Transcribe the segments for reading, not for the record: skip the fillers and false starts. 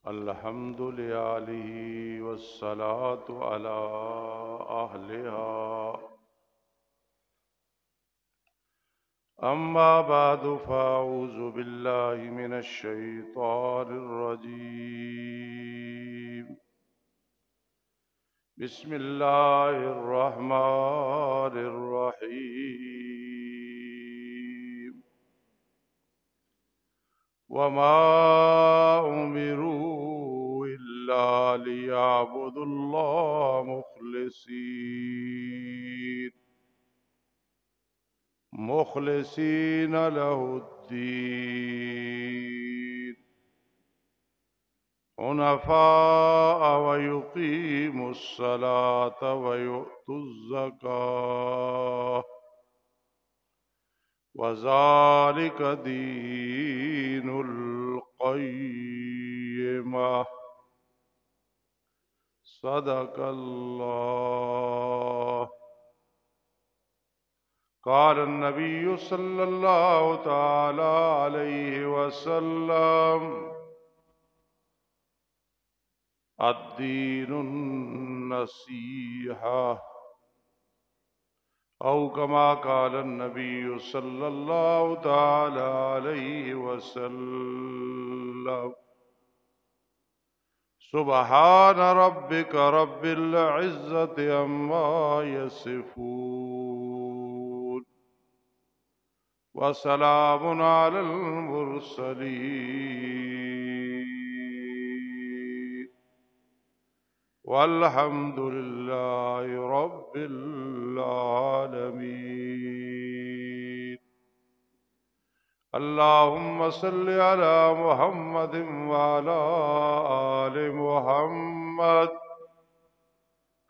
الحمد لله والصلاة على أهلها. أما بعد فأعوذ بالله من الشيطان الرجيم. بسم الله الرحمن الرحيم. وما أمروا إلا ليعبدوا الله مخلصين له الدين حنفاء ويقيموا الصلاة ويؤتوا الزكاة وذلك دين القيمة. صدق الله. قال النبي صلى الله تعالى عليه وسلم: الدين النصيحة، أو كما قال النبي صلى الله تعالى عليه وسلم. سبحان ربك رب العزة عما يصفون وسلام على المرسلين والحمد لله رب العالمين. اللهم صل على محمد وعلى آل محمد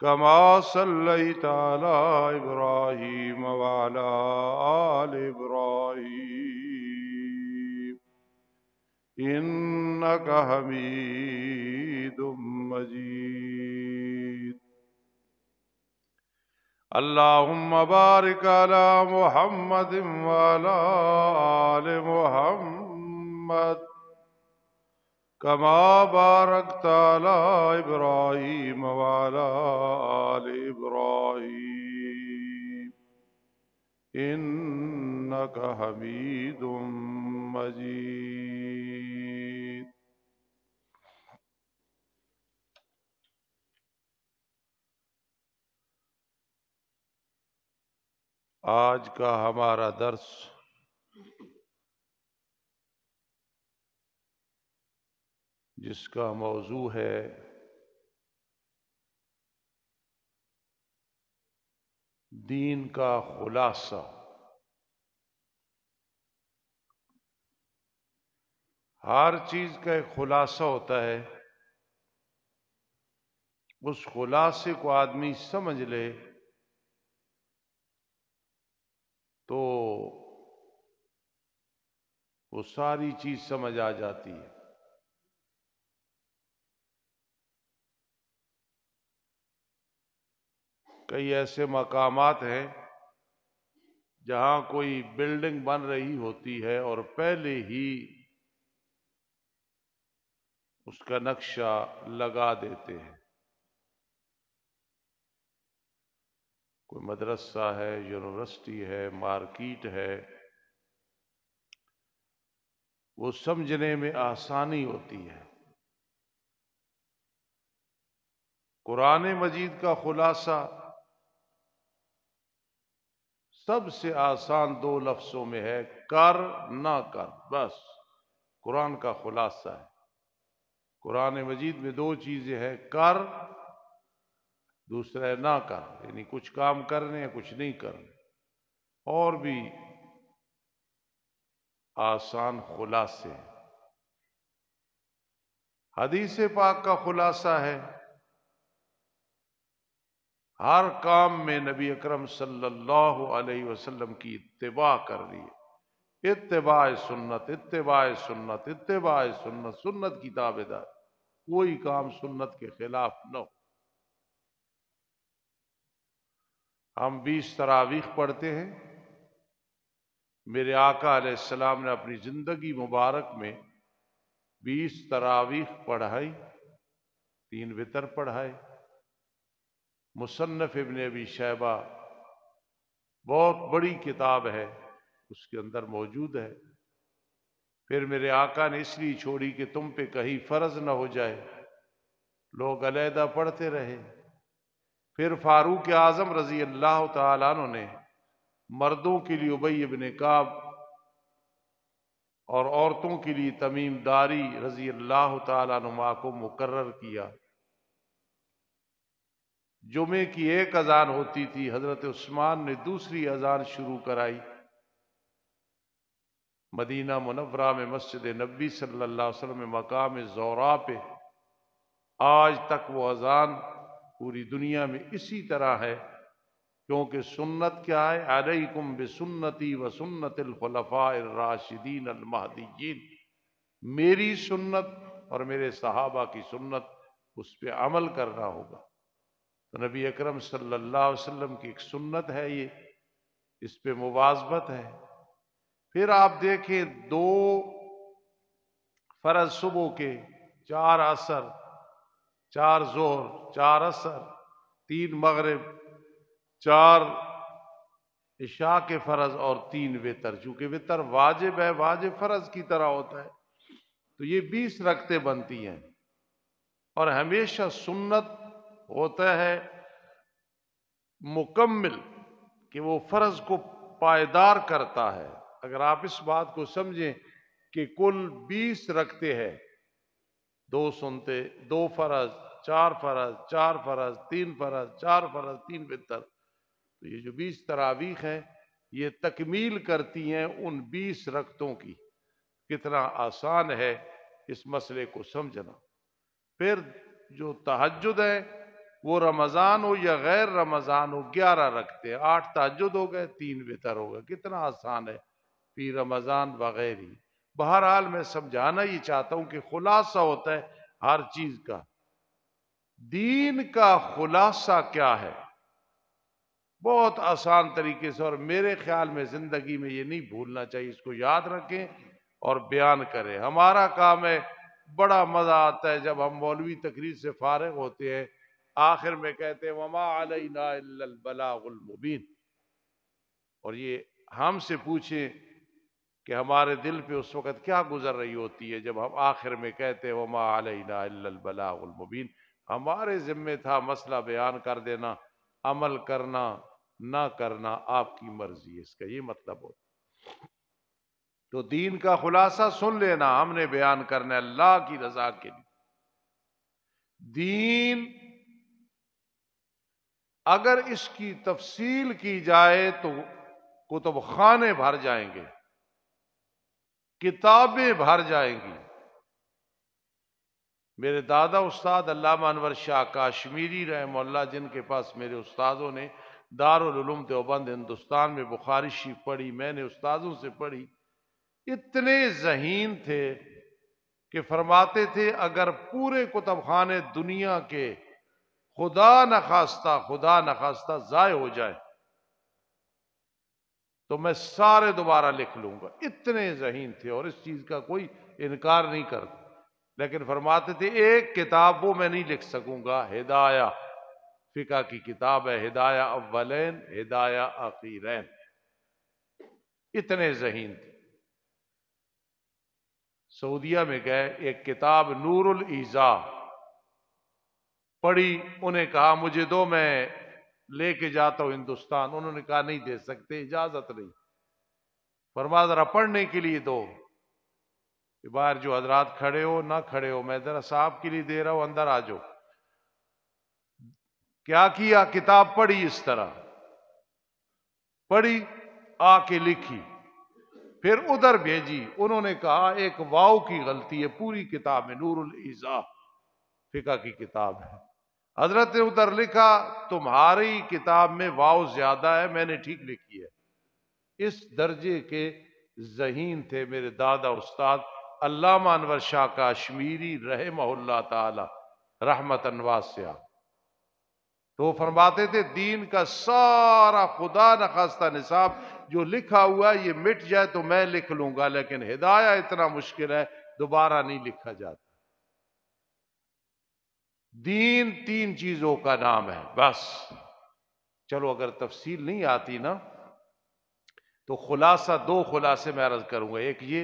كما صليت على إبراهيم وعلى آل إبراهيم إنك حميد مجيد. اللهم بارك على محمد وعلى آل محمد كما باركت على إبراهيم وعلى آل إبراهيم إنك حميد مجيد. آج کا ہمارا درس جس کا موضوع ہے دین کا خلاصہ. ہر چیز کا ایک خلاصہ ہوتا ہے. اس خلاصے کو آدمی سمجھ لے تو وہ ساری چیز سمجھ آ جاتی ہے. کئی ایسے مقامات ہیں جہاں کوئی بلڈنگ بن رہی ہوتی ہے اور پہلے ہی اس کا نقشہ لگا دیتے ہیں. کوئی مدرسہ ہے، یونیورسٹی ہے، مارکیٹ ہے، وہ سمجھنے میں آسانی ہوتی ہے. قرآن مجید کا خلاصہ سب سے آسان دو لفظوں میں ہے: کر نہ کر. بس قرآن کا خلاصہ ہے. قرآن مجید میں دو چیزیں ہیں: کر، دوسرا ہے نہ کر. یعنی کچھ کام کرنے یا کچھ نہیں کرنے. اور بھی آسان خلاصے ہیں. حدیث پاک کا خلاصہ ہے: ہر کام میں نبی اکرم صلی اللہ علیہ وسلم کی اتباع کرنی ہے. اتباع سنت، اتباع سنت، اتباع سنت. سنت کی تابعدار. کوئی کام سنت کے خلاف نہ ہو. ہم 20 تراویح پڑھتے ہیں. میرے آقا علیہ السلام نے اپنی زندگی مبارک میں 20 تراویح پڑھائی، 3 وتر پڑھائے۔ مصنف ابن ابی شیبہ بہت بڑی کتاب ہے، اس کے اندر موجود ہے۔ پھر میرے آقا نے اس لیے چھوڑی کہ تم پہ کہیں فرض نہ ہو جائے، لوگ علیحدہ پڑھتے رہے۔ پھر فاروق اعظم رضی اللہ تعالیٰ عنہ نے مردوں کے لیے ابی بن کعب اور عورتوں کے لیے تمیم داری رضی اللہ تعالیٰ عنہما کو مقرر کیا۔ جمعے کی 1 اذان ہوتی تھی، حضرت عثمان نے دوسری اذان شروع کرائی۔ مدینہ منورہ میں مسجد نبی صلی اللہ علیہ وسلم میں مقام زہرا پہ آج تک وہ اذان پوری دنیا میں اسی طرح ہے، کیونکہ سنت کیا ہے؟ علیکم بسنتی و سنت الخلفاء الراشدین المہدیین، میری سنت اور میرے صحابہ کی سنت، اس پہ عمل کرنا ہوگا۔ تو نبی اکرم صلی اللہ علیہ وسلم کی ایک سنت ہے یہ، اس پہ مواظبت ہے۔ پھر آپ دیکھیں 2 فرض صبح کے، 4 عصر، 4 ظہر، 4 عصر، 3 مغرب، 4 عشاء کے فرض اور 3 وتر، چونکہ وتر واجب ہے، واجب فرض کی طرح ہوتا ہے، تو یہ 20 رکعتیں بنتی ہیں۔ اور ہمیشہ سنت ہوتا ہے مکمل، کہ وہ فرض کو پائیدار کرتا ہے۔ اگر آپ اس بات کو سمجھیں کہ کل 20 رکعتیں ہیں، 2 سنتے، 2 فرض، 4 فرض، 4 فرض، 3 فرض، 4 فرض، 3 وتر، تو یہ جو 20 تراویح ہیں یہ تکمیل کرتی ہیں ان 20 رکعتوں کی۔ کتنا آسان ہے اس مسئلے کو سمجھنا۔ پھر جو تہجد ہے وہ رمضان ہو یا غیر رمضان ہو، 11 رکعتیں، 8 تہجد ہو گئے، 3 وتر ہو گئے، کتنا آسان ہے فی رمضان وغیرہ۔ بہرحال میں سمجھانا یہ چاہتا ہوں کہ خلاصہ ہوتا ہے ہر چیز کا، دین کا خلاصہ کیا ہے، بہت آسان طریقے سے، اور میرے خیال میں زندگی میں یہ نہیں بھولنا چاہیے، اس کو یاد رکھیں اور بیان کریں۔ ہمارا کام ہے، بڑا مزہ آتا ہے جب ہم مولوی تقریر سے فارغ ہوتے ہیں، آخر میں کہتے ہیں وما علینا الا البلاغ المبین، اور یہ ہم سے پوچھیں کہ ہمارے دل پہ اس وقت کیا گزر رہی ہوتی ہے جب ہم آخر میں کہتے ہیں وما علینا الا البلاغ المبین۔ ہمارے ذمہ تھا مسئلہ بیان کر دینا، عمل کرنا نہ کرنا آپ کی مرضی ہے، اس کا یہ مطلب ہوتا۔ تو دین کا خلاصہ سن لینا، ہم نے بیان کرنا ہے اللہ کی رضا کے لیے۔ دین اگر اس کی تفصیل کی جائے تو کتب خانے بھر جائیں گے، کتابیں بھر جائیں گی۔ میرے دادا استاد علامہ انور شاہ کاشمیری رحمہ اللہ، جن کے پاس میرے استادوں نے دارالعلوم دیوبند ہندوستان میں بخاری شریف پڑھی، میں نے استادوں سے پڑھی، اتنے ذہین تھے کہ فرماتے تھے اگر پورے کتب خانے دنیا کے خدا نخواستہ ضائع ہو جائے تو میں سارے دوبارہ لکھ لوں گا، اتنے ذہین تھے اور اس چیز کا کوئی انکار نہیں کرتے، لیکن فرماتے تھے ایک کتاب وہ میں نہیں لکھ سکوں گا، ہدایہ فقہ کی کتاب ہے، ہدایہ اولین ہدایہ آخرین، اتنے ذہین تھے۔ سعودیہ میں گئے، ایک کتاب نور الایضاح پڑھی، انہیں کہا مجھے دو، میں لے کے جاتا ہوں ہندوستان، انہوں نے کہا نہیں دے سکتے، اجازت نہیں، فرمایا ذرا پڑھنے کے لیے دو، کہ باہر جو حضرات کھڑے ہو نہ کھڑے ہو، میں ذرا صاحب کے لیے دے رہا ہوں، اندر آ جاؤ۔ کیا کتاب پڑھی، اس طرح پڑھی، آ کے لکھی، پھر ادھر بھیجی، انہوں نے کہا ایک واو کی غلطی ہے پوری کتاب میں، نور الایضاح فقہ کی کتاب ہے، حضرت نے ادھر لکھا تمہاری کتاب میں واو زیادہ ہے، میں نے ٹھیک لکھی ہے۔ اس درجے کے ذہین تھے میرے دادا استاد علامہ انور شاہ کاشمیری رحمہ اللہ تعالی رحمتاً واسعہ۔ تو وہ فرماتے تھے دین کا سارا خدا نخواستہ نصاب جو لکھا ہوا ہے یہ مٹ جائے تو میں لکھ لوں گا، لیکن ہدایہ اتنا مشکل ہے دوبارہ نہیں لکھا جاتا۔ دین 3 چیزوں کا نام ہے بس۔ چلو اگر تفصیل نہیں آتی نا تو خلاصہ 2 خلاصے میں عرض کروں گا، ایک یہ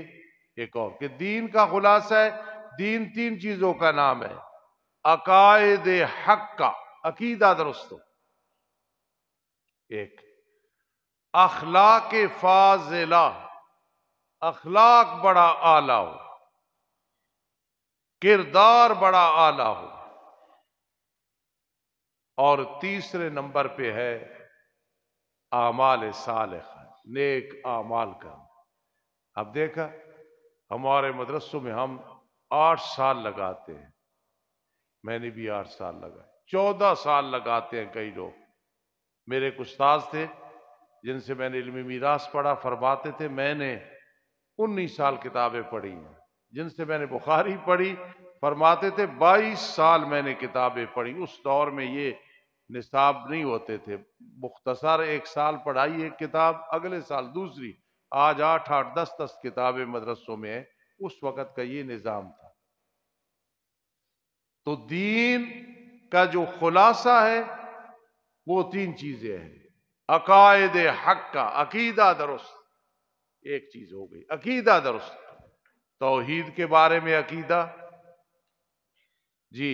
ایک اور، کہ دین کا خلاصہ ہے، دین 3 چیزوں کا نام ہے۔ عقائد حق کا عقیدہ درست ہو، ایک اخلاق فاضلہ، اخلاق بڑا اعلی ہو، کردار بڑا اعلی ہو، اور تیسرے نمبر پہ ہے اعمال صالحہ، نیک اعمال کا۔ اب دیکھا ہمارے مدرسوں میں ہم 8 سال لگاتے ہیں، میں نے بھی 8 سال لگائے، 14 سال لگاتے ہیں کئی لوگ۔ میرے ایک استاذ تھے جن سے میں نے علمی میراث پڑھا، فرماتے تھے میں نے 19 سال کتابیں پڑھی ہیں۔ جن سے میں نے بخاری پڑھی فرماتے تھے 22 سال میں نے کتابیں پڑھی۔ اس دور میں یہ نصاب نہیں ہوتے تھے، مختصر 1 سال پڑھائی ایک کتاب، اگلے سال دوسری۔ آج 8 10 کتابیں مدرسوں میں ہیں، اس وقت کا یہ نظام تھا۔ تو دین کا جو خلاصہ ہے وہ 3 چیزیں ہیں۔ عقائد حق کا عقیدہ درست، ایک چیز ہو گئی عقیدہ درست، توحید کے بارے میں عقیدہ، جی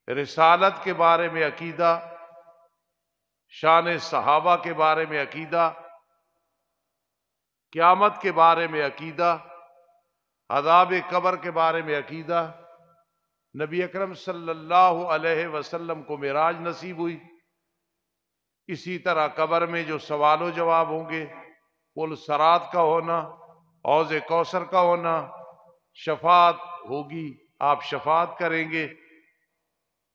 رسالت کے بارے میں عقیدہ، شان صحابہ کے بارے میں عقیدہ، قیامت کے بارے میں عقیدہ، عذاب قبر کے بارے میں عقیدہ، نبی اکرم صلی اللہ علیہ وسلم کو معراج نصیب ہوئی، اسی طرح قبر میں جو سوال و جواب ہوں گے، پل صراط کا ہونا، حوض کوثر کا ہونا، شفاعت ہوگی، آپ شفاعت کریں گے،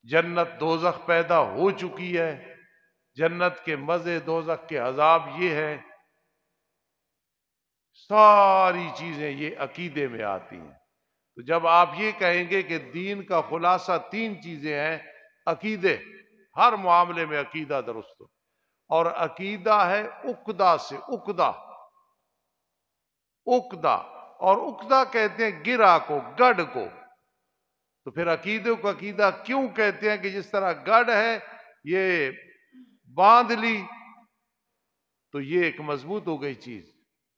جنت دوزخ پیدا ہو چکی ہے، جنت کے مزے دوزخ کے عذاب یہ ہیں، ساری چیزیں یہ عقیدے میں آتی ہیں۔ تو جب آپ یہ کہیں گے کہ دین کا خلاصہ 3 چیزیں ہیں، عقیدے، ہر معاملے میں عقیدہ درست ہو، اور عقیدہ ہے عقدہ سے، عقدہ، عقدہ، اور عقدہ کہتے ہیں گرہ کو، گڑھ کو۔ تو پھر عقیدے کو عقیدہ کیوں کہتے ہیں؟ کہ جس طرح گڑھ ہے یہ باندھ لی تو یہ ایک مضبوط ہو گئی چیز۔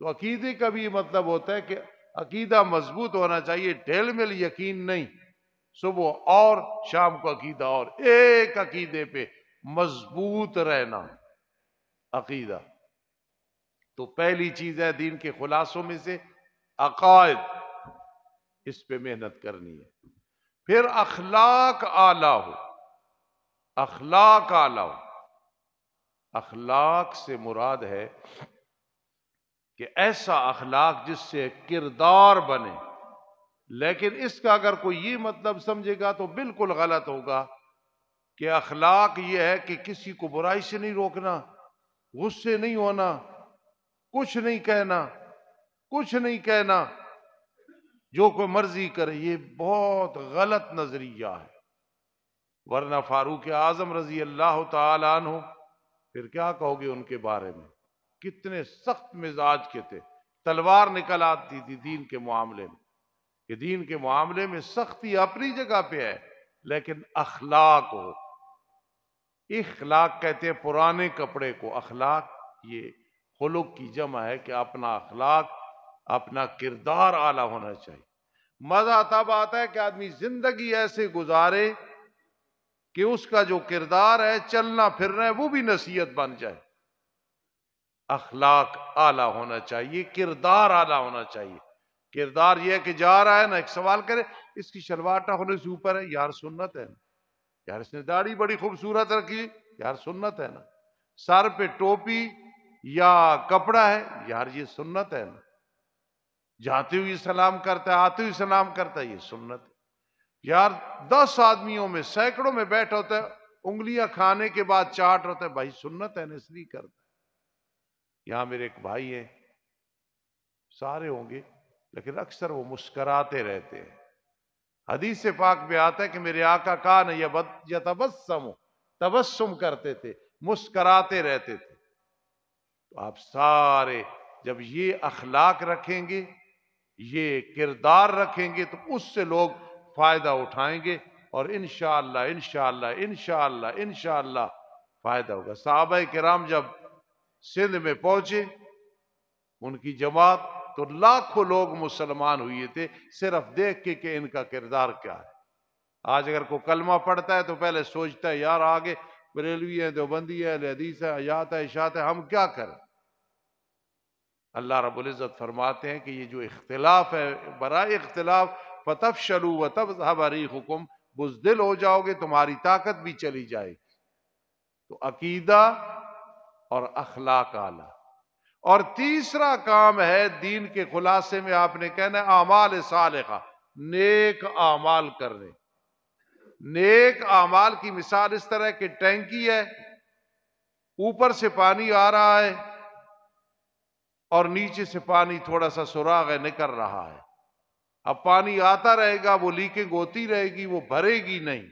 تو عقیدے کا بھی یہ مطلب ہوتا ہے کہ عقیدہ مضبوط ہونا چاہیے، ڈھیل مل یقین نہیں، صبح اور شام کو عقیدہ، اور ایک عقیدے پہ مضبوط رہنا، عقیدہ۔ تو پہلی چیز ہے دین کے خلاصوں میں سے عقائد، اس پہ محنت کرنی ہے۔ پھر اخلاق اعلیٰ ہو، اخلاق اعلیٰ ہو، اخلاق سے مراد ہے کہ ایسا اخلاق جس سے کردار بنے۔ لیکن اس کا اگر کوئی یہ مطلب سمجھے گا تو بالکل غلط ہوگا کہ اخلاق یہ ہے کہ کسی کو برائی سے نہیں روکنا، غصے نہیں ہونا، کچھ نہیں کہنا، کچھ نہیں کہنا، جو کوئی مرضی کرے۔ یہ بہت غلط نظریہ ہے، ورنہ فاروق اعظم رضی اللہ تعالی عنہ، پھر کیا کہو گے ان کے بارے میں، کتنے سخت مزاج کے تھے، تلوار نکل آتی تھی دین کے معاملے میں، کہ دین کے معاملے میں سختی اپنی جگہ پہ ہے لیکن اخلاق ہو۔ اخلاق کہتے ہیں پرانے کپڑے کو، اخلاق یہ خلق کی جمع ہے کہ اپنا اخلاق، اپنا کردار اعلیٰ ہونا چاہیے۔ مزہ تب آتا ہے کہ آدمی زندگی ایسے گزارے کہ اس کا جو کردار ہے، چلنا پھرنا ہے، وہ بھی نصیحت بن جائے۔ اخلاق اعلیٰ ہونا چاہیے، کردار اعلیٰ ہونا چاہیے۔ کردار یہ ہے کہ جا رہا ہے نا، ایک سوال کرے اس کی شلوار ہونے سے اوپر ہے، یار سنت ہے نا، یار اس نے داڑھی بڑی خوبصورت رکھی، یار سنت ہے نا، سر پہ ٹوپی یا کپڑا ہے، یار یہ سنت ہے نا، جاتے ہوئے سلام کرتا ہے، آتے ہوئے سلام کرتا ہے، یہ سنت ہے۔ یار 10 آدمیوں میں سینکڑوں میں بیٹھا ہوتا ہے، انگلیاں کھانے کے بعد چاٹ ہوتا ہے، بھائی سنت ہے نا، اس لیے کرتا ہے۔ یہاں میرے ایک بھائی ہیں، سارے ہوں گے لیکن اکثر وہ مسکراتے رہتے ہیں۔ حدیث پاک میں آتا ہے کہ میرے آقا کان یتبسم، تبسم کرتے تھے، مسکراتے رہتے تھے۔ تو آپ سارے جب یہ اخلاق رکھیں گے یہ کردار رکھیں گے تو اس سے لوگ فائدہ اٹھائیں گے، اور انشاءاللہ انشاءاللہ انشاءاللہ انشاءاللہ فائدہ ہوگا۔ صحابہ کرام جب سندھ میں پہنچے ان کی جماعت، تو لاکھوں لوگ مسلمان ہوئے تھے صرف دیکھ کے کہ ان کا کردار کیا ہے۔ آج اگر کوئی کلمہ پڑھتا ہے تو پہلے سوچتا ہے یار آگے بریلوی ہے، دیوبندی ہے، اہل حدیث ہے، حیات ہے، اشاعت ہے، ہم کیا کریں؟ اللہ رب العزت فرماتے ہیں کہ یہ جو اختلاف ہے، برائے اختلاف فتفشلوا وتذهب ريحكم، بزدل ہو جاؤ گے، تمہاری طاقت بھی چلی جائے گی۔ تو عقیدہ اور اخلاق اعلیٰ۔ اور تیسرا کام ہے دین کے خلاصے میں آپ نے کہنا ہے اعمال صالحہ، نیک اعمال کرنے۔ نیک اعمال کی مثال اس طرح کہ ٹینکی ہے، اوپر سے پانی آ رہا ہے اور نیچے سے پانی تھوڑا سا سراغ ہے، نکل رہا ہے۔ اب پانی آتا رہے گا، وہ لیکنگ ہوتی رہے گی، وہ بھرے گی نہیں۔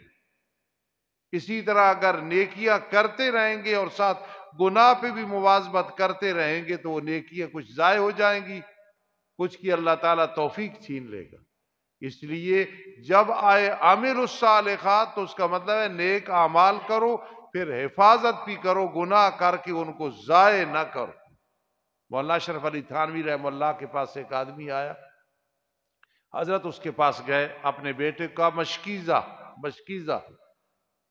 اسی طرح اگر نیکیاں کرتے رہیں گے اور ساتھ گناہ پہ بھی مواظبت کرتے رہیں گے تو وہ نیکیاں کچھ ضائع ہو جائیں گی، کچھ کی اللہ تعالیٰ توفیق چھین لے گا۔ اس لیے جب آئے عامل الصالحات تو اس کا مطلب ہے نیک اعمال کرو، پھر حفاظت بھی کرو، گناہ کر کے ان کو ضائع نہ کرو۔ مولانا اشرف علی تھانوی رحمہ اللہ کے پاس ایک آدمی آیا، حضرت اس کے پاس گئے، اپنے بیٹے کا مشکیزہ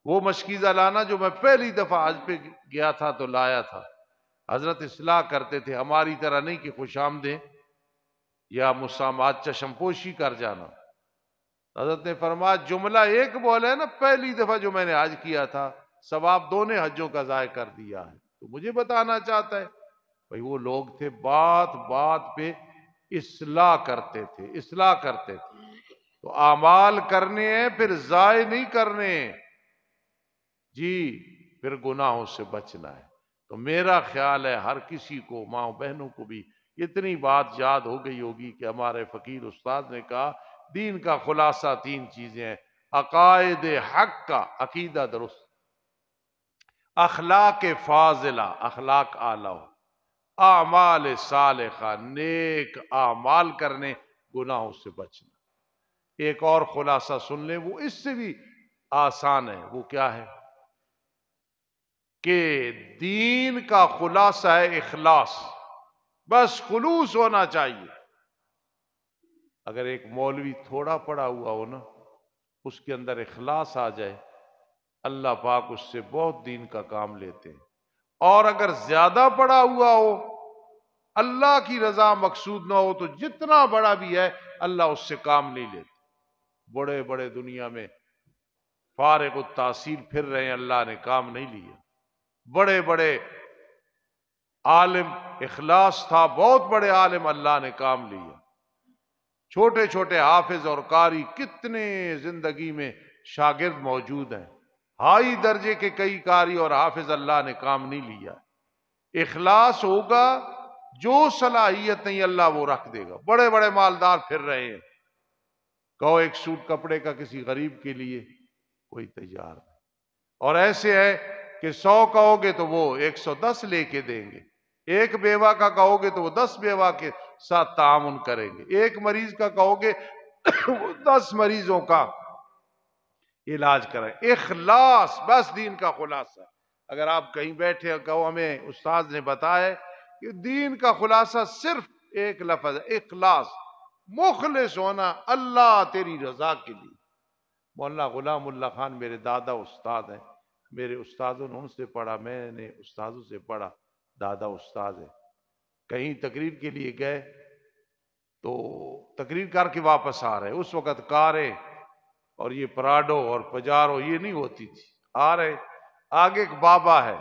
وہ مشکیزہ لانا جو میں پہلی دفعہ حج پہ گیا تھا تو لایا تھا۔ حضرت اصلاح کرتے تھے، ہماری طرح نہیں کہ خوش آمدیں یا مسامات چشم پوشی کر جانا۔ حضرت نے فرمایا جملہ ایک بولے نا پہلی دفعہ جو میں نے حج کیا تھا، ثواب دونوں حجوں کا ضائع کر دیا ہے، تو مجھے بتانا چاہتا ہے۔ بھئی وہ لوگ تھے بات بات پہ اصلاح کرتے تھے۔ تو اعمال کرنے ہیں پھر ضائع نہیں کرنے ہیں جی، پھر گناہوں سے بچنا ہے۔ تو میرا خیال ہے ہر کسی کو، ماں بہنوں کو بھی اتنی بات یاد ہو گئی ہوگی کہ ہمارے فقیر استاد نے کہا دین کا خلاصہ تین چیزیں ہیں: عقائد حق کا عقیدہ درست، اخلاق فاضلہ اخلاق اعلیٰ، اعمال صالحہ نیک اعمال کرنے، گناہوں سے بچنا۔ ایک اور خلاصہ سن لیں، وہ اس سے بھی آسان ہے۔ وہ کیا ہے کہ دین کا خلاصہ ہے اخلاص، بس خلوص ہونا چاہیے۔ اگر ایک مولوی تھوڑا پڑھا ہوا ہو نا، اس کے اندر اخلاص آ جائے، اللہ پاک اس سے بہت دین کا کام لیتے ہیں۔ اور اگر زیادہ پڑھا ہوا ہو، اللہ کی رضا مقصود نہ ہو، تو جتنا بڑا بھی ہے اللہ اس سے کام نہیں لیتے۔ بڑے بڑے دنیا میں فارغ التحصیل پھر رہے ہیں، اللہ نے کام نہیں لیا۔ بڑے بڑے عالم، اخلاص تھا، بہت بڑے عالم، اللہ نے کام لیا۔ چھوٹے چھوٹے حافظ اور قاری کتنے زندگی میں شاگرد موجود ہیں، ہائی درجے کے کئی قاری اور حافظ اللہ نے کام نہیں لیا۔ اخلاص ہوگا، جو صلاحیت نہیں اللہ وہ رکھ دے گا۔ بڑے بڑے مالدار پھر رہے ہیں، کہو ایک سوٹ کپڑے کا کسی غریب کے لیے، کوئی تیار نہیں۔ اور ایسے ہے کہ 100 کہو گے تو وہ 110 لے کے دیں گے، ایک بیوہ کا کہو گے تو وہ 10 بیوہ کے ساتھ تعاون کریں گے، ایک مریض کا کہو گے وہ 10 مریضوں کا علاج کریں۔ اخلاص بس دین کا خلاصہ۔ اگر آپ کہیں بیٹھے کہو ہمیں استاد نے بتایا کہ دین کا خلاصہ صرف ایک لفظ ہے، اخلاص، مخلص ہونا اللہ تیری رضا کے لیے۔ مولانا غلام اللہ خان میرے دادا استاد ہیں، میرے استادوں نے ان سے پڑھا، میں نے استادوں سے پڑھا، دادا استاد ہے۔ کہیں تقریر کے لیے گئے تو تقریر کر کے واپس آ رہے، اس وقت کاریں اور یہ پراڈو اور پجارو یہ نہیں ہوتی تھی، آ رہے، آگے ایک بابا ہے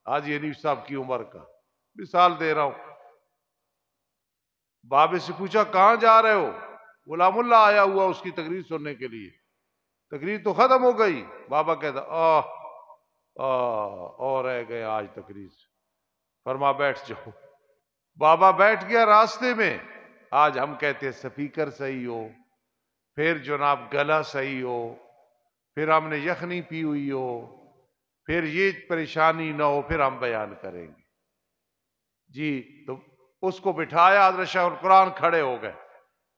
حاجی حنیف صاحب کی عمر کا، مثال دے رہا ہوں۔ بابے سے پوچھا کہاں جا رہے ہو؟ غلام اللہ آیا ہوا اس کی تقریر سننے کے لیے۔ تقریر تو ختم ہو گئی۔ بابا کہتا اور رہ گئے آج تقریر سے۔ فرما بیٹھ جاؤ۔ بابا بیٹھ گیا راستے میں۔ آج ہم کہتے ہیں سپیکر صحیح ہو، پھر جناب گلا صحیح ہو، پھر ہم نے یخنی پی ہوئی ہو، پھر یہ پریشانی نہ ہو، پھر ہم بیان کریں گے جی۔ تو اس کو بٹھایا، حضرت شیخ القرآن کھڑے ہو گئے،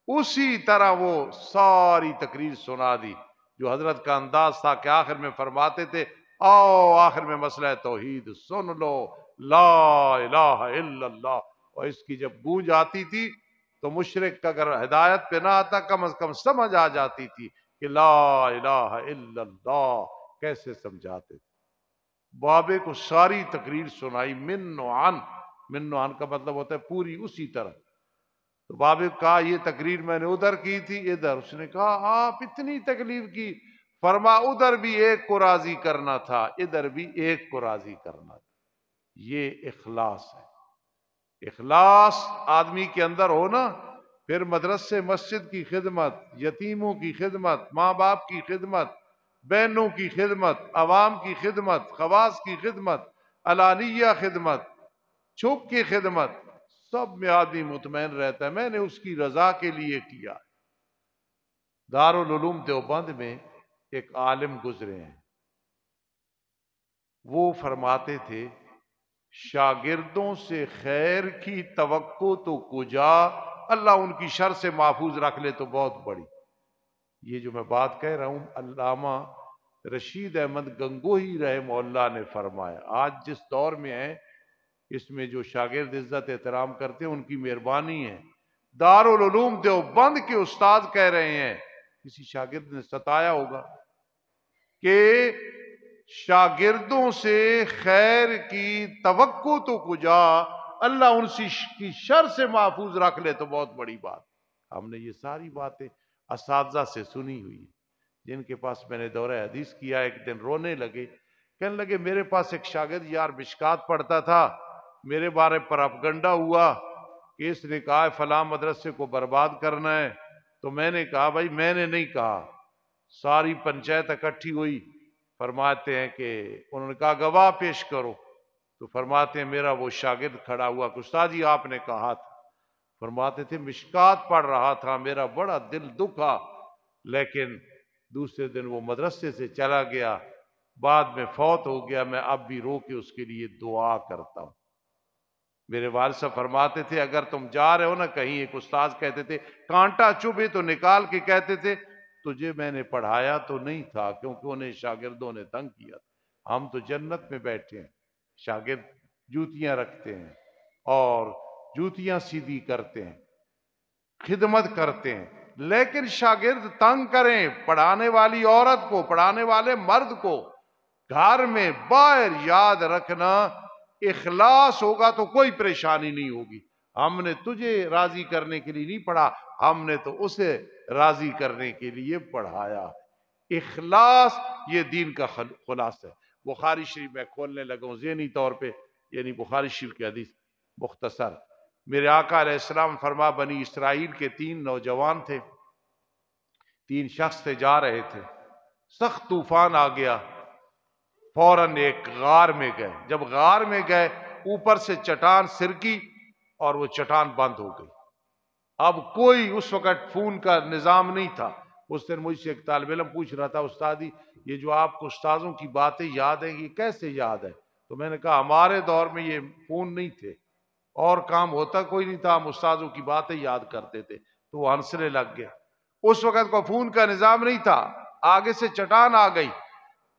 اسی طرح وہ ساری تقریر سنا دی جو حضرت کا انداز تھا کہ آخر میں فرماتے تھے آؤ آخر میں مسئلہ توحید سن لو، لا الہ الا اللہ، اور اس کی جب گونج آتی تھی تو مشرک اگر ہدایت پہ نہ آتا کم از کم سمجھ آ جاتی تھی کہ لا الہ الا اللہ کیسے سمجھاتے تھے۔ بابے کو ساری تقریر سنائی من و عن، من و عن کا مطلب ہوتا ہے پوری اسی طرح۔ تو بابے کو کہا یہ تقریر میں نے ادھر کی تھی ادھر، اس نے کہا آپ اتنی تکلیف کی، فرما ادھر بھی ایک کو راضی کرنا تھا ادھر بھی ایک کو راضی کرنا تھا۔ یہ اخلاص ہے۔ اخلاص آدمی کے اندر ہو نا، پھر مدرسے مسجد کی خدمت، یتیموں کی خدمت، ماں باپ کی خدمت، بہنوں کی خدمت، عوام کی خدمت، خواص کی خدمت، علانیہ خدمت، چھپ کی خدمت، سب میں آدمی مطمئن رہتا ہے میں نے اس کی رضا کے لیے کیا۔ دارالعلوم دیوبند میں ایک عالم گزرے ہیں، وہ فرماتے تھے شاگردوں سے خیر کی توقع تو کجا، اللہ ان کی شر سے محفوظ رکھ لے تو بہت بڑی۔ یہ جو میں بات کہہ رہا ہوں علامہ رشید احمد گنگوہی رحمہ اللہ نے فرمایا۔ آج جس دور میں ہے اس میں جو شاگرد عزت احترام کرتے ہیں ان کی مہربانی ہے۔ دارالعلوم دیوبند کے استاد کہہ رہے ہیں، کسی شاگرد نے ستایا ہوگا کہ شاگردوں سے خیر کی توقع تو کجا، اللہ ان کی شر سے محفوظ رکھ لے تو بہت بڑی بات۔ ہم نے یہ ساری باتیں اساتذہ سے سنی ہوئی ہیں، جن کے پاس میں نے دورہ حدیث کیا ایک دن رونے لگے، کہنے لگے میرے پاس ایک شاگرد یار مشکات پڑھتا تھا، میرے بارے پراپگنڈا ہوا کہ اس نے کہا فلاں مدرسے کو برباد کرنا ہے، تو میں نے کہا بھائی میں نے نہیں کہا، ساری پنچایت اکٹھی ہوئی، فرماتے ہیں کہ انہوں نے کہا گواہ پیش کرو، تو فرماتے ہیں میرا وہ شاگرد کھڑا ہوا کہ استاد جی آپ نے کہا تھا، فرماتے تھے مشکات پڑھ رہا تھا میرا بڑا دل دکھا، لیکن دوسرے دن وہ مدرسے سے چلا گیا، بعد میں فوت ہو گیا، میں اب بھی رو کے اس کے لیے دعا کرتا ہوں۔ میرے والد صاحب فرماتے تھے اگر تم جا رہے ہو نا کہیں، ایک استاذ کہتے تھے کانٹا چبھے تو نکال کے کہتے تھے تجھے میں نے پڑھایا تو نہیں تھا، کیونکہ انہیں شاگردوں نے تنگ کیا تھا، ہم تو جنت میں بیٹھے ہیں، شاگرد جوتیاں رکھتے ہیں اور جوتیاں سیدھی کرتے ہیں، خدمت کرتے ہیں، لیکن شاگرد تنگ کریں، پڑھانے والی عورت کو، پڑھانے والے مرد کو گھر میں باہر یاد رکھنا، اخلاص ہوگا تو کوئی پریشانی نہیں ہوگی۔ ہم نے تجھے راضی کرنے کے لیے نہیں پڑھا، ہم نے تو اسے راضی کرنے کے لیے پڑھایا۔ اخلاص یہ دین کا خلاصہ ہے۔ بخاری شریف میں کھولنے لگا ہوں ذہنی طور پہ، یعنی بخاری شریف کی حدیث مختصر۔ میرے آقا علیہ السلام فرما بنی اسرائیل کے 3 نوجوان تھے، 3 شخص تھے، جا رہے تھے، سخت طوفان آ گیا، فوراً ایک غار میں گئے، جب غار میں گئے اوپر سے چٹان سرکی اور وہ چٹان بند ہو گئی۔ اب کوئی اس وقت فون کا نظام نہیں تھا۔ اس دن مجھ سے ایک طالب علم پوچھ رہا تھا استادی یہ جو آپ کو استاذوں کی باتیں یاد ہیں یہ کیسے یاد ہے؟ تو میں نے کہا ہمارے دور میں یہ فون نہیں تھے اور کام ہوتا کوئی نہیں تھا، ہم استاذوں کی باتیں یاد کرتے تھے، تو وہ ہنسنے لگ گیا۔ اس وقت کو فون کا نظام نہیں تھا، آگے سے چٹان آ گئی،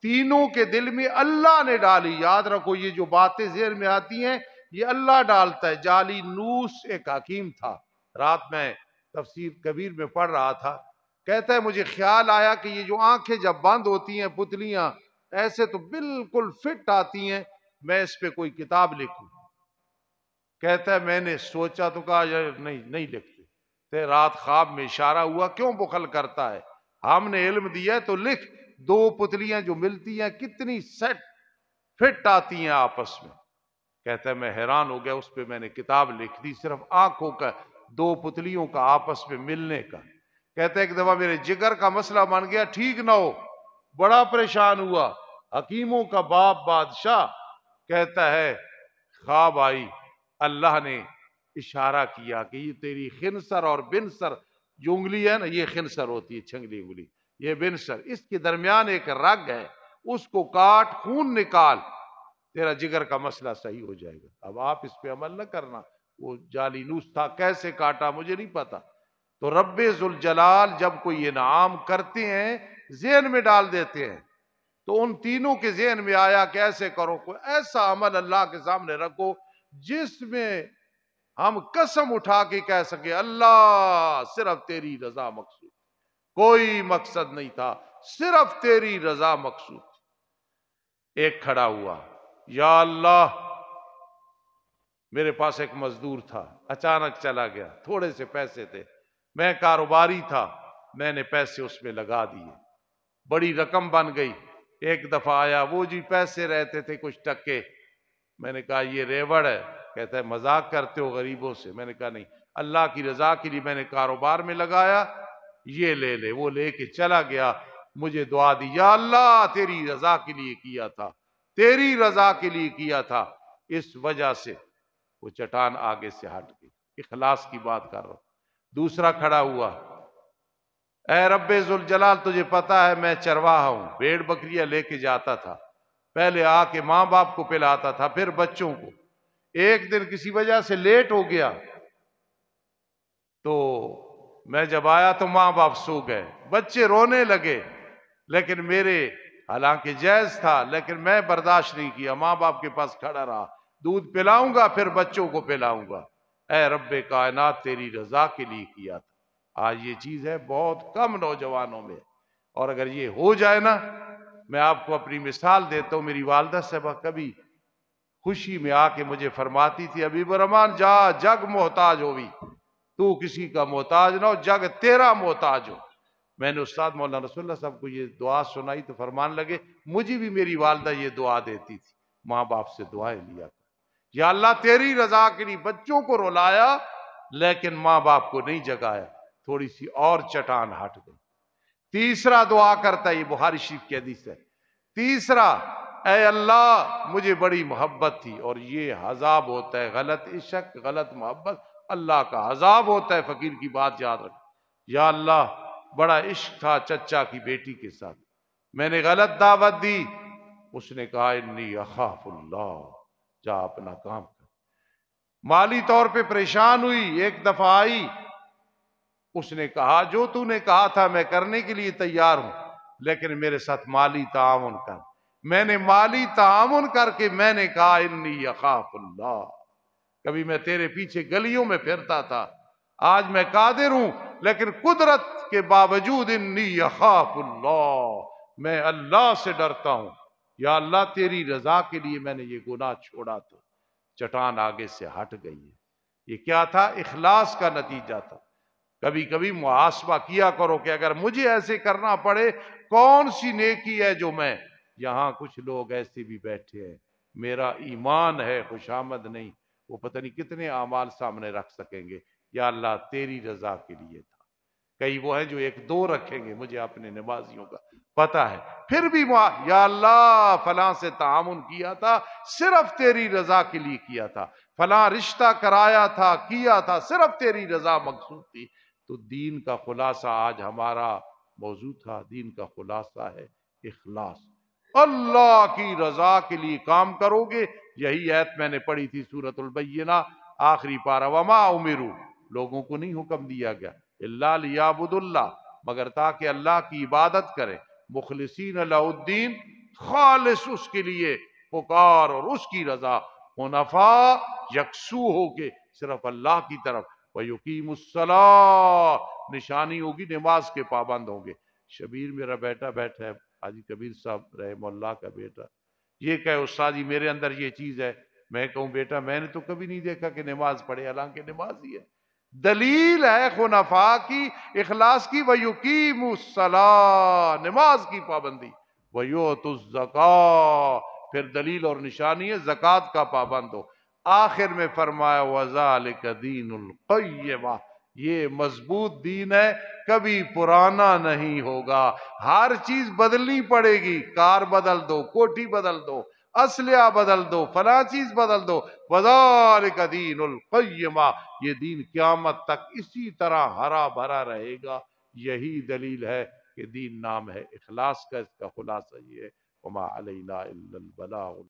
تینوں کے دل میں اللہ نے ڈالی۔ یاد رکھو یہ جو باتیں ذہن میں آتی ہیں یہ اللہ ڈالتا ہے۔ جعلی نوس ایک حکیم تھا، رات میں تفسیر کبیر میں پڑھ رہا تھا، کہتا ہے مجھے خیال آیا کہ یہ جو آنکھیں جب بند ہوتی ہیں پتلیاں ایسے تو بالکل فٹ آتی ہیں، میں اس پہ کوئی کتاب لکھوں۔ کہتا ہے میں نے سوچا تو کہا نہیں لکھتے تے، رات خواب میں اشارہ ہوا کیوں بخل کرتا ہے، ہم نے علم دیا ہے تو لکھ، 2 پتلیاں جو ملتی ہیں کتنی سیٹ فٹ آتی ہیں آپس میں۔ کہتا ہے میں حیران ہو گیا، اس پہ میں نے کتاب لکھ دی، صرف آنکھوں کا 2 پتلیوں کا آپس میں ملنے کا۔ کہتا ہے ایک دفعہ میرے جگر کا مسئلہ بن گیا، ٹھیک نہ ہو، بڑا پریشان ہوا، حکیموں کا باپ بادشاہ، کہتا ہے خواب آئی، اللہ نے اشارہ کیا کہ یہ تیری خنصر اور بنصر جو انگلی ہے نا، یہ خنصر ہوتی ہے چھنگلی انگلی، یہ بنصر، اس کے درمیان ایک رگ ہے، اس کو کاٹ خون نکال، تیرا جگر کا مسئلہ صحیح ہو جائے گا۔ اب آپ اس پہ عمل نہ کرنا، وہ جعلی نوس تھا، کیسے کاٹا مجھے نہیں پتا، تو رب ذوالجلال جب کوئی انعام کرتے ہیں ذہن میں ڈال دیتے ہیں، تو ان تینوں کے ذہن میں آیا کہ ایسے کرو، کوئی ایسا عمل اللہ کے سامنے رکھو جس میں ہم قسم اٹھا کے کہہ سکے اللہ صرف تیری رضا مقصود، کوئی مقصد نہیں تھا، صرف تیری رضا مقصود۔ ایک کھڑا ہوا، یا اللہ میرے پاس ایک مزدور تھا، اچانک چلا گیا، تھوڑے سے پیسے تھے، میں کاروباری تھا، میں نے پیسے اس میں لگا دیے، بڑی رقم بن گئی۔ ایک دفعہ آیا، وہ جی پیسے رہتے تھے کچھ ٹکے، میں نے کہا یہ ریوڑ ہے، کہتا ہے مذاق کرتے ہو غریبوں سے، میں نے کہا نہیں، اللہ کی رضا کے لیے میں نے کاروبار میں لگایا، یہ لے لے۔ وہ لے کے چلا گیا، مجھے دعا دی، یا اللہ تیری رضا کے لیے کیا تھا، تیری رضا کے لیے کیا تھا، اس وجہ سے وہ چٹان آگے سے ہٹ گئی۔ اخلاص کی بات کر رہا ہوں۔ دوسرا کھڑا ہوا، اے رب ذوالجلال تجھے پتا ہے میں چرواہا ہوں، بھیڑ بکریاں لے کے جاتا تھا، پہلے آ کے ماں باپ کو پلاتا تھا، پھر بچوں کو۔ ایک دن کسی وجہ سے لیٹ ہو گیا، تو میں جب آیا تو ماں باپ سو گئے، بچے رونے لگے، لیکن میرے حالانکہ جائز تھا لیکن میں برداشت نہیں کیا، ماں باپ کے پاس کھڑا رہا، دودھ پلاؤں گا پھر بچوں کو پلاؤں گا۔ اے رب کائنات تیری رضا کے لیے کیا تھا۔ آج یہ چیز ہے بہت کم نوجوانوں میں، اور اگر یہ ہو جائے نا، میں آپ کو اپنی مثال دیتا ہوں، میری والدہ صاحبہ کبھی خوشی میں آ کے مجھے فرماتی تھی، حبیب الرحمن جا جگ محتاج ہوئی، تو کسی کا محتاج نہ ہو، جگ تیرا محتاج ہو۔ میں نے استاد مولانا رسول اللہ صاحب کو یہ دعا سنائی تو فرمان لگے، مجھے بھی میری والدہ یہ دعا دیتی تھی، ماں باپ سے دعائیں لیا، یا اللہ تیری رضا کے لیے بچوں کو رلایا لیکن ماں باپ کو نہیں جگایا، تھوڑی سی اور چٹان ہٹ گئی۔ تیسرا دعا کرتا ہے، یہ بخاری شریف کی حدیث ہے، تیسرا، اے اللہ مجھے بڑی محبت تھی، اور یہ عذاب ہوتا ہے، غلط عشق غلط محبت اللہ کا عذاب ہوتا ہے، فقیر کی بات یاد رکھ، یا اللہ بڑا عشق تھا چچا کی بیٹی کے ساتھ، میں نے غلط دعوت دی، اس نے کہا انی اخاف اللہ، جا اپنا کام کر۔ مالی طور پہ پریشان ہوئی، ایک دفعہ آئی، اس نے کہا جو تو نے کہا تھا میں کرنے کے لیے تیار ہوں، لیکن میرے ساتھ مالی تعاون کر۔ میں نے مالی تعاون کر کے میں نے کہا انی اخاف اللہ، کبھی میں تیرے پیچھے گلیوں میں پھرتا تھا، آج میں قادر ہوں لیکن قدرت کے باوجود انی اخاف اللہ، میں اللہ سے ڈرتا ہوں، یا اللہ تیری رضا کے لیے میں نے یہ گناہ چھوڑا، تو چٹان آگے سے ہٹ گئی ہے۔ یہ کیا تھا؟ اخلاص کا نتیجہ تھا۔ کبھی کبھی محاسبہ کیا کرو کہ اگر مجھے ایسے کرنا پڑے کون سی نیکی ہے جو میں، یہاں کچھ لوگ ایسے بھی بیٹھے ہیں، میرا ایمان ہے خوشامد نہیں، وہ پتہ نہیں کتنے اعمال سامنے رکھ سکیں گے، یا اللہ تیری رضا کے لیے تھا۔ کئی وہ ہیں جو ایک دو رکھیں گے، مجھے اپنے نمازیوں کا پتہ ہے، پھر بھی یا اللہ فلاں سے تعاون کیا تھا صرف تیری رضا کے لیے کیا تھا، فلاں رشتہ کرایا تھا کیا تھا صرف تیری رضا مقصود تھی۔ تو دین کا خلاصہ آج ہمارا موضوع تھا، دین کا خلاصہ ہے اخلاص، اللہ کی رضا کے لیے کام کرو گے۔ یہی آیت میں نے پڑھی تھی سورۃ البینہ آخری پارہ، وما امروا، لوگوں کو نہیں حکم دیا گیا الا لیعبدوا اللہ، مگر تاکہ اللہ کی عبادت کریں، مخلصین لہ الدین، خالص اس کے لیے پکار اور اس کی رضا، حنفاء یکسو ہو کے صرف اللہ کی طرف، وَيُقِيمُ الصَّلَاةَ، نشانی ہوگی نماز کے پابند ہوں گے۔ شبیر میرا بیٹا بیٹھا ہے، حاجی کبیر صاحب رحمہ اللہ کا بیٹا، یہ کہے استاد جی میرے اندر یہ چیز ہے، میں کہوں بیٹا میں نے تو کبھی نہیں دیکھا کہ نماز پڑھے، حالانکہ نمازی ہے۔ دلیل ہے خنفاء کی، اخلاص کی، وَيُقِيمُ الصَّلَاةَ، نماز کی پابندی، وَيُؤْتُ الزَّكَاةَ، پھر دلیل اور نشانی ہے زکوٰۃ کا پابند ہو۔ آخر میں فرمایا وَذَلِكَ دِينُ الْقَيِّمَةِ، یہ مضبوط دین ہے، کبھی پرانا نہیں ہوگا، ہر چیز بدلنی پڑے گی، کار بدل دو، کوٹھی بدل دو، اسلحہ بدل دو، فلاں چیز بدل دو، وَذَلِكَ دِينُ الْقَيِّمَةِ، یہ دین قیامت تک اسی طرح ہرا بھرا رہے گا۔ یہی دلیل ہے کہ دین نام ہے اخلاص کا، اس کا خلاصہ یہ ہے، وَمَا عَلَيْنَا إِلَّا الْبَلَاغُ۔